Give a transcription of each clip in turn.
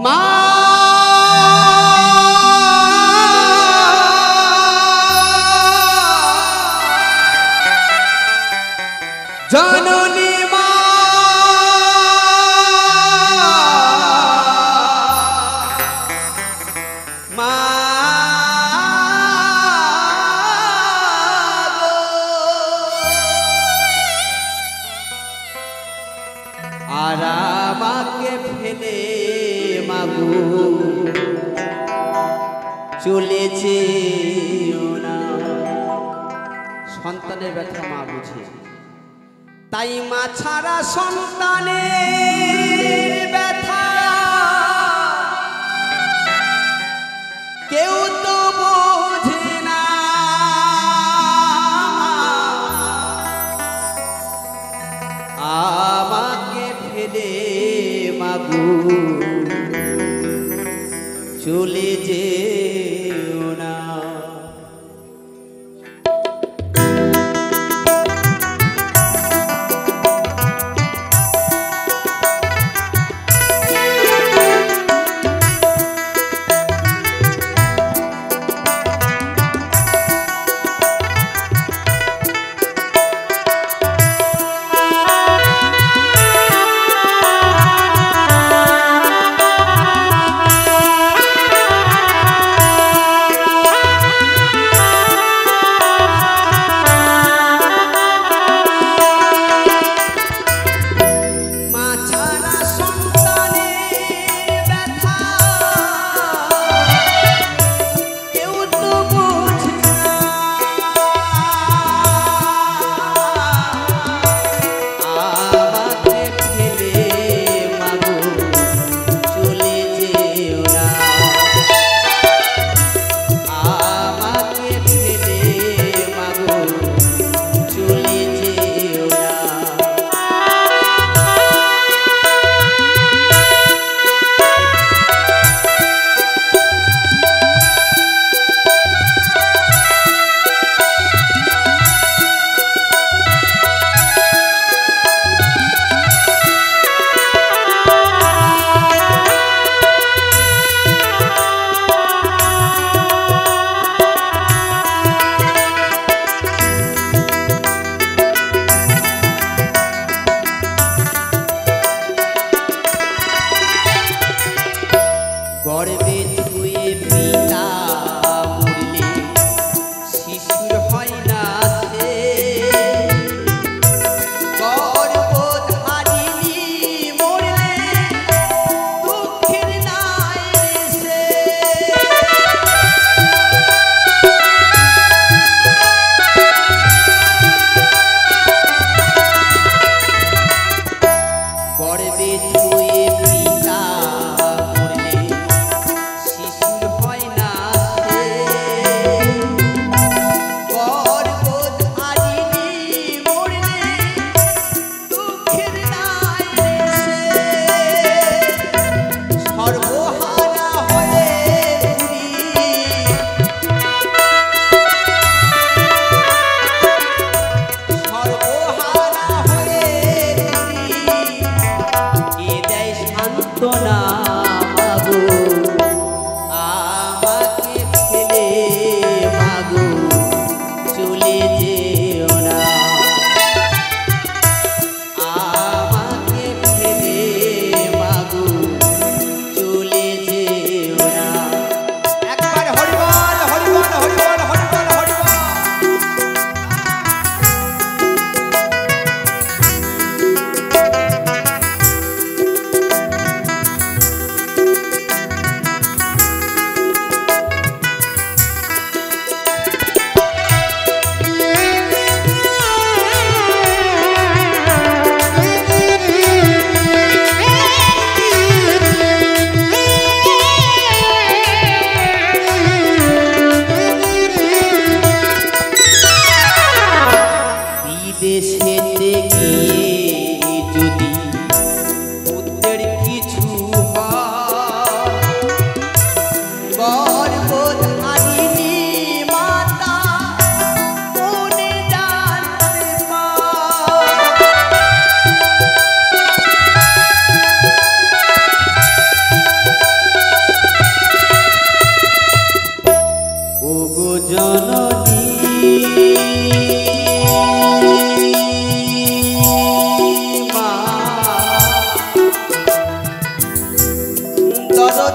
মা জননী মা মা আর আমাকে ফেলে মাগো চলেছে না। সন্তানের ব্যথা মা বুঝে, তাই মা ছাড়া সন্তানের ব্যথা কেউ তো বোঝে না। আমাকে ফেলে মাগো চলে যেও না।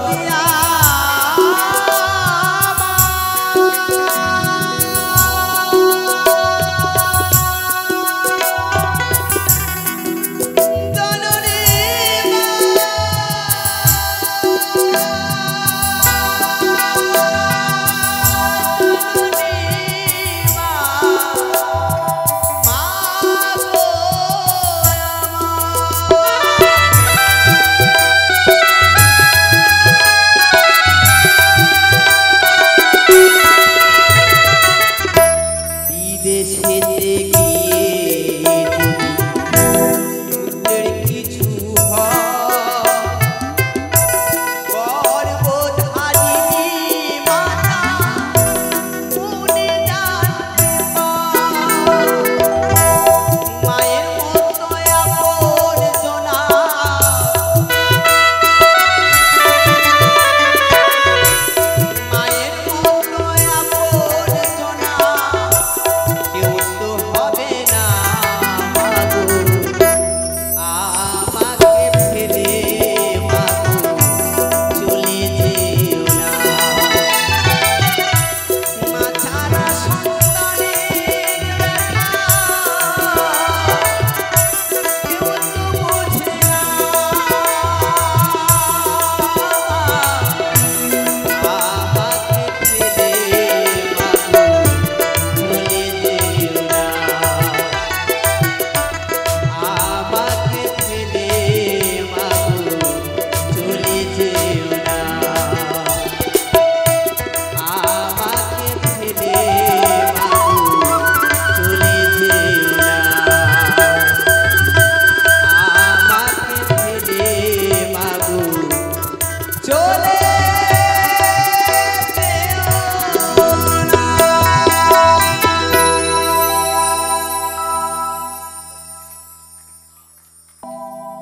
দিয়া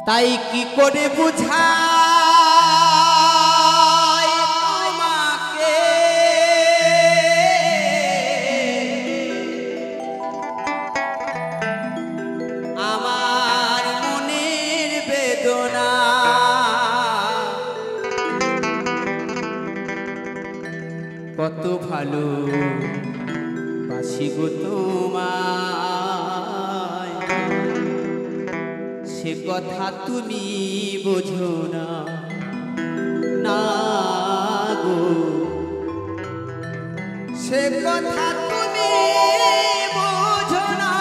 তাই কি করে বুঝাই তোমাকে আমার মনের বেদনা কত ভালো বাসি গো তোমায় সে কথা তুমি বোঝো না না গো সে কথা তুমি বোঝো না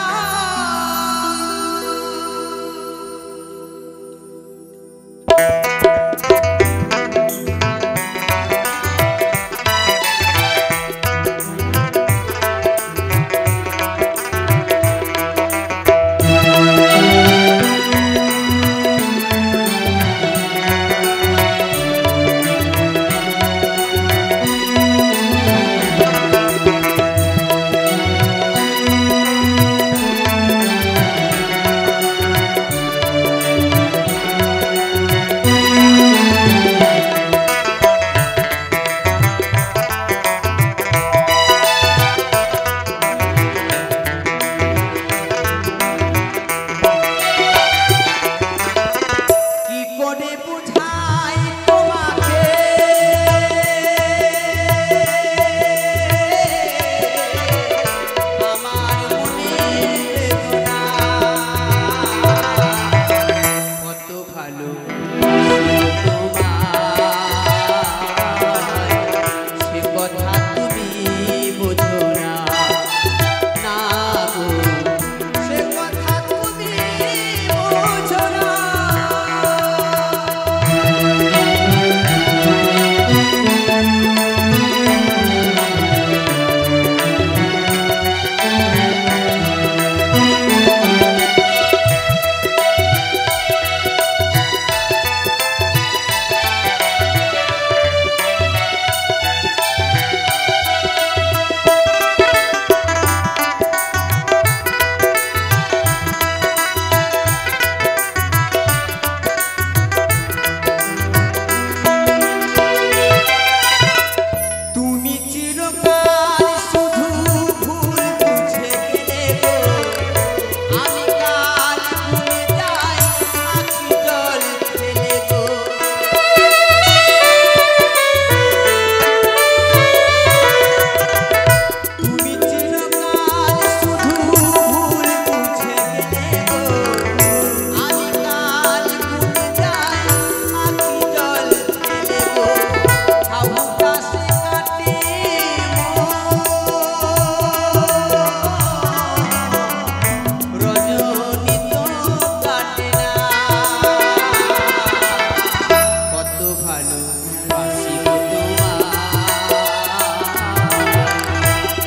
ভালোবাসি গো তোমায়,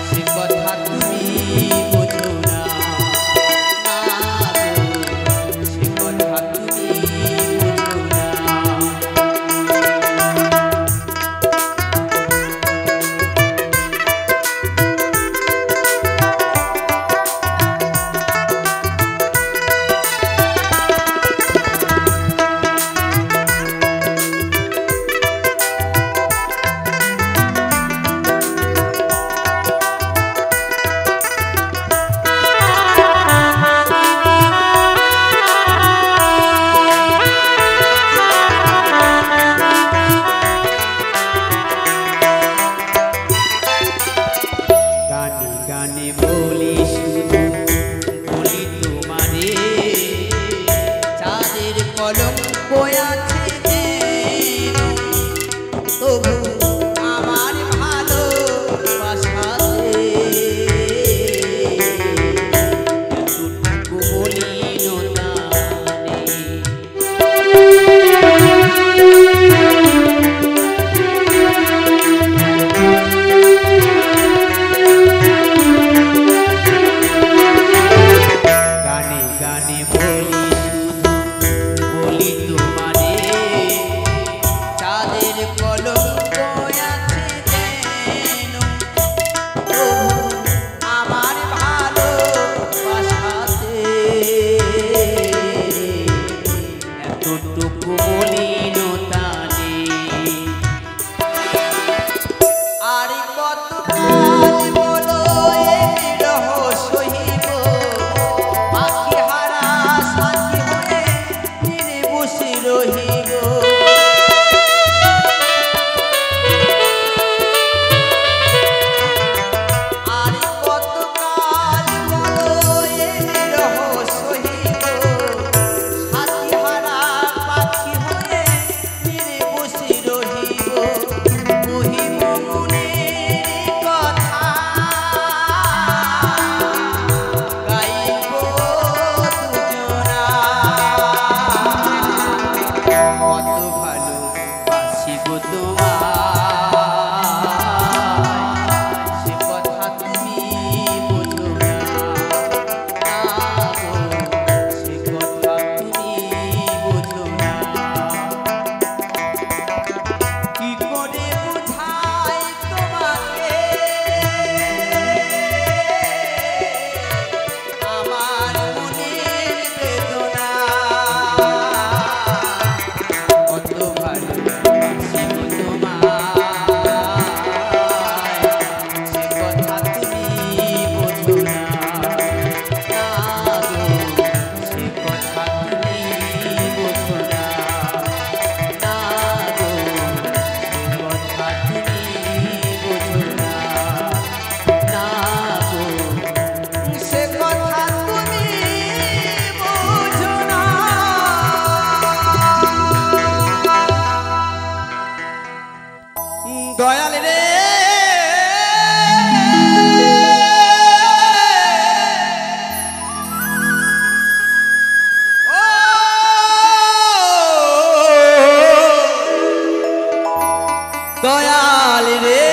সে কথা তুমি বোঝো না, সে কথা তুমি বোঝো না। গানে গানে বলি শুধু বলি তোমারে, চাঁদের কলঙ্ক আছে যে, তবু আমার ভালোবাসাতে এতটুকু মলিনতা নেই। গানে গানে বলি শুধু বলি তোমারে, চাঁদের কলঙ্ক আছে যেন, তবু আমার ভালোবাসাতে এতটুকু মলিনতা নেই। আর কতকাল বলো এ রহস্য সহিব, পাখি হারা সাথী হয়ে তীরে বসে রহিব। আর কতকাল বলো এ রহস্য সহিব, সাথী হারা পাখি হয়ে তীরে বসে রহিব। কহিব মনের কথা, গাইব দুজনা, কত ভালোবাসি গো তোমায়, সে কথা তুমি বোঝো না, গো, সে কথা তুমি বোঝো না। কি করে বুঝাই তোমাকে আমার মনের বেদনা, কত ভালোবাসি গো তোমায়, সে কথা তুমি বোঝো না, গো, সে কথা তুমি বোঝো না, গো, কথা তুমি বোঝো না, গো, সে কথা তুমি বোঝো না। দয়াল রে ও দয়াল রে,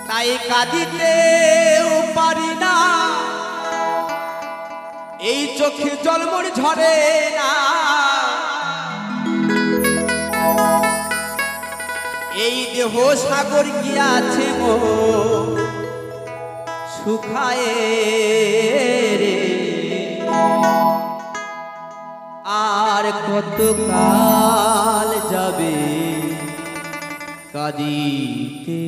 তাই কাঁদিতেও পারি না, এই চোখে জল মোর ঝরে না, এই দেহ সাগর গিয়াছে মো শুকায়ে রে। আর কতকাল যাবে কাঁদিতে,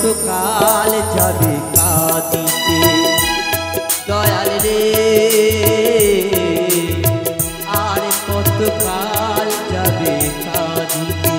কতকাল যাবে কাঁদিতে দয়াল রে আর কতকাল যাবে কাঁদিতে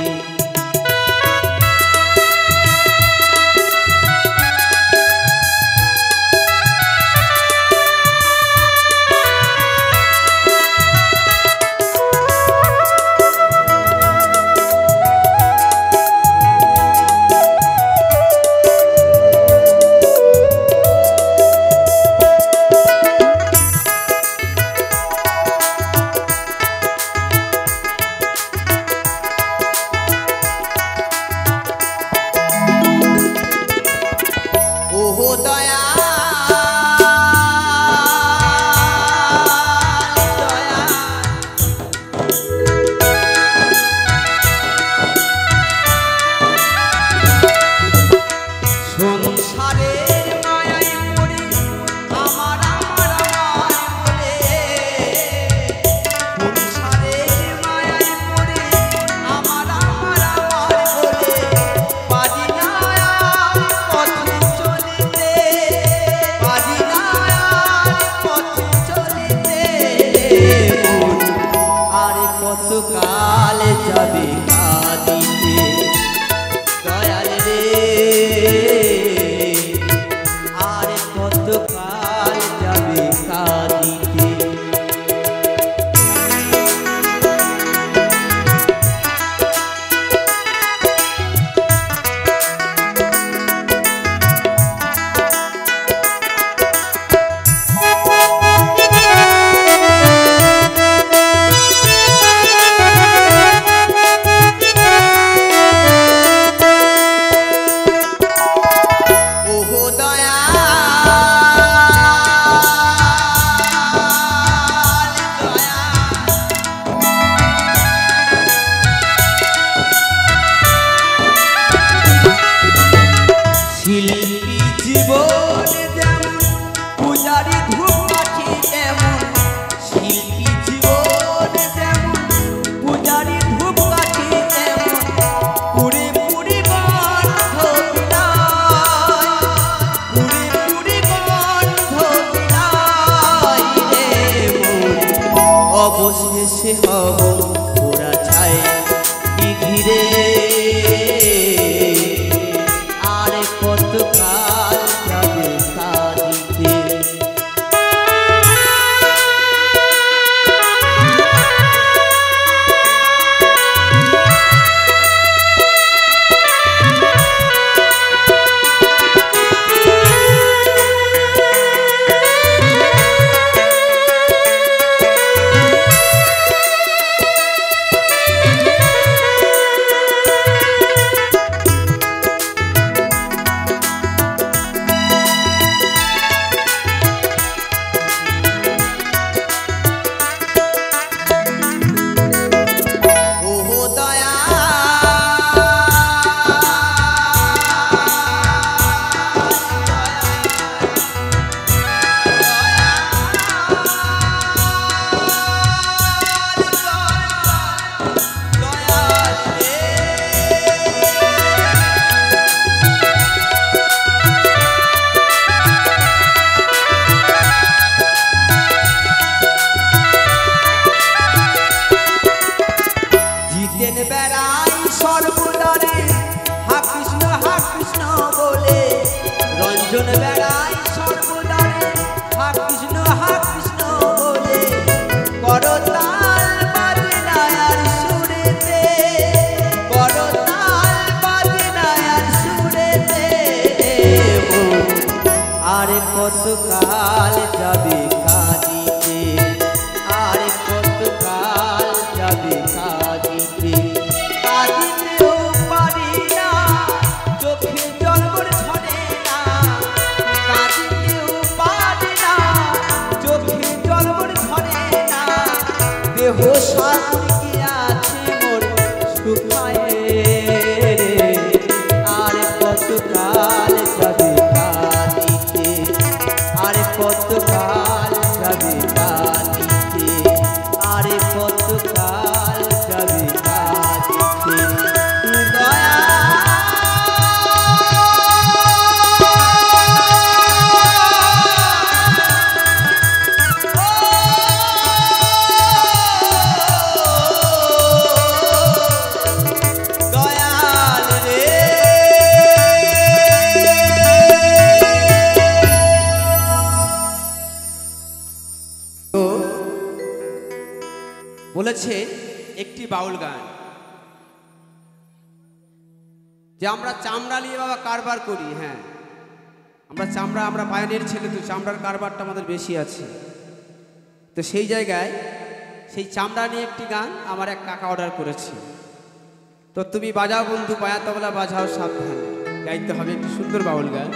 কতকাল যাবে কাঁদিতে দয়াল রে আর কতকাল যাবে কাঁদিতে শিল্পী জীবন যেমন পূজারি ধূপকাঠি তেমন শিল্পী জীবন যেমন পূজারি ধূপকাঠি তেমন পুরে পুরে গন্ধ বিলায় পুরে পুরে গন্ধ বিলায় রে মন অবশেষে হব ওরা চায় ঘিরে কতকাল যাবে কাঁদিতে বেড়াই সর্বদারে হা কৃষ্ণ বলে রঞ্জন বেড়াই সর্বদারে হা কৃষ্ণ বলে করতাল বাজনায়ার সুরেতে করতাল বাজনায়ার সুরেতে আর কতকাল যাবে কাঁদিতে আর কতকাল যাবে কাঁদিতে কাঁদিতেও পারি না চোখে জলমর ঝরে না কাঁদিতেও পারি না চোখে জলমর ঝরে না দেহ সাথী আছে মোর শুকায় আর কতকাল যাবে কাঁদিতে আর কতকাল যাবে কাঁদিতে আর কতকাল যাবে কাঁদিতে দয়া বলেছে একটি বাউল গান যে আমরা চামড়া নিয়ে বাবা কারবার করি। হ্যাঁ, আমরা চামড়া, আমরা পায়নের ছেলে, তো চামড়ার কারবারটা আমাদের বেশি আছে। তো সেই জায়গায় সেই চামড়া নিয়ে একটি গান আমার এক কাকা অর্ডার করেছে। তো তুমি বাজাও বন্ধু পায়া তবলা বাজাও সাবধান, গাইতে হবে একটি সুন্দর বাউল গান।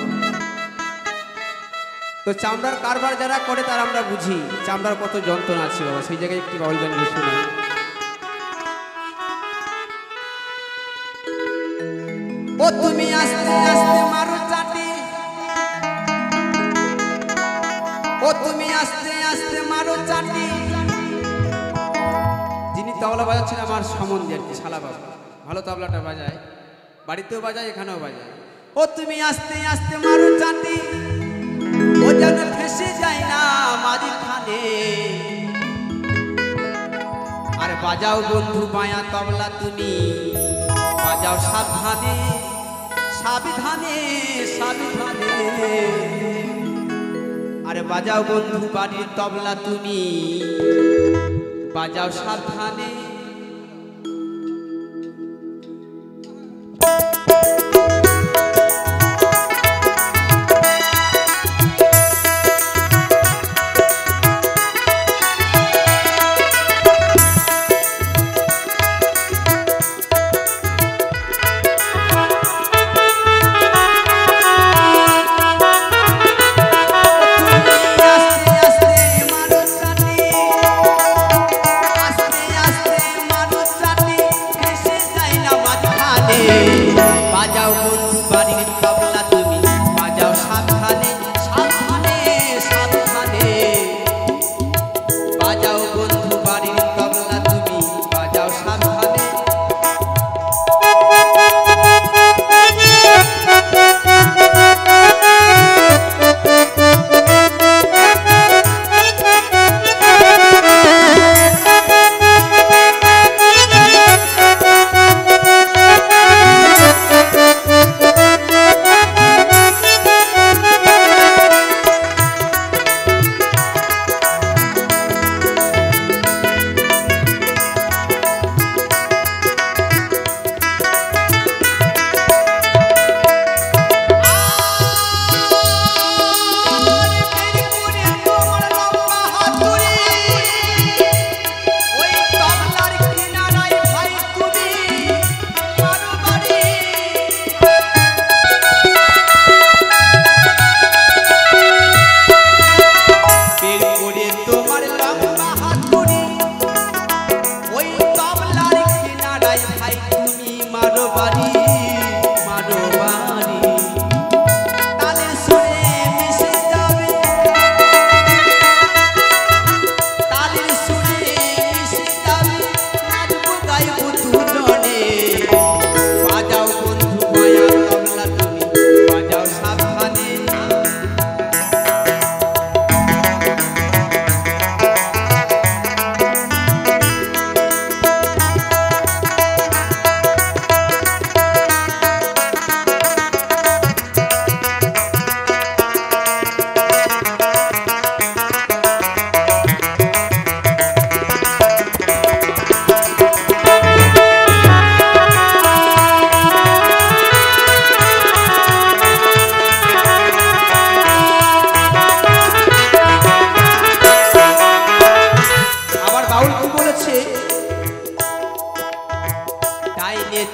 তো চামড়ার কারবার যারা করে তারা আমরা বুঝি চামড়ার কত যন্ত্রণা আছে বাবা। সেই জায়গায় একটি বাউল গান শুনে ও তুমি আস্তে আস্তে মারো চাটি, ও তুমি আস্তে আস্তে মারো চাটি। যিনি তবলা বাজাচ্ছেন আমার সম্বন্ধে আর কি, শালা বাবা, ভালো তবলাটা বাজায়, বাড়িতেও বাজায়, এখানেও বাজায়। ও তুমি আস্তে আস্তে মারো চাটি, ও যেন ফেসে যায় না মাঝখানে। আর বাজাও বন্ধু বায়া তবলা তুমি, বাজাও সাবধানে সাবধানে সাবধানে। আরে বাজাও বন্ধু বাড়ির তবলা তুমি, বাজাও সাবধানে।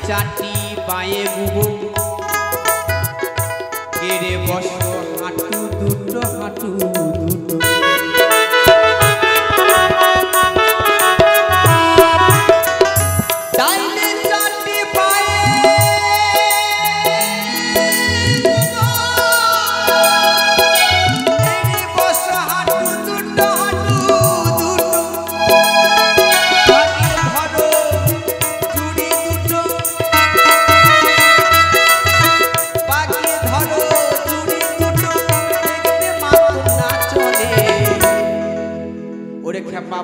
চাটি পায়ে বুবু কেড়ে বসো হাঁটু দুটো হাঁটু দুটো ডাইনে চাটি পায়ে কেড়ে বসো হাঁটু দুটো হাঁটু দুটো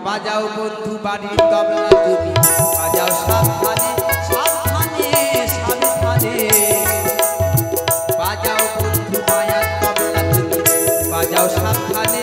বাজাও বন্ধু বাড়ির তবলা তুমি বাজাও সাবধানে সাবধানে সাবধানে বাজাও বন্ধু মায়ার তবলা তুমি বাজাও সাবধানে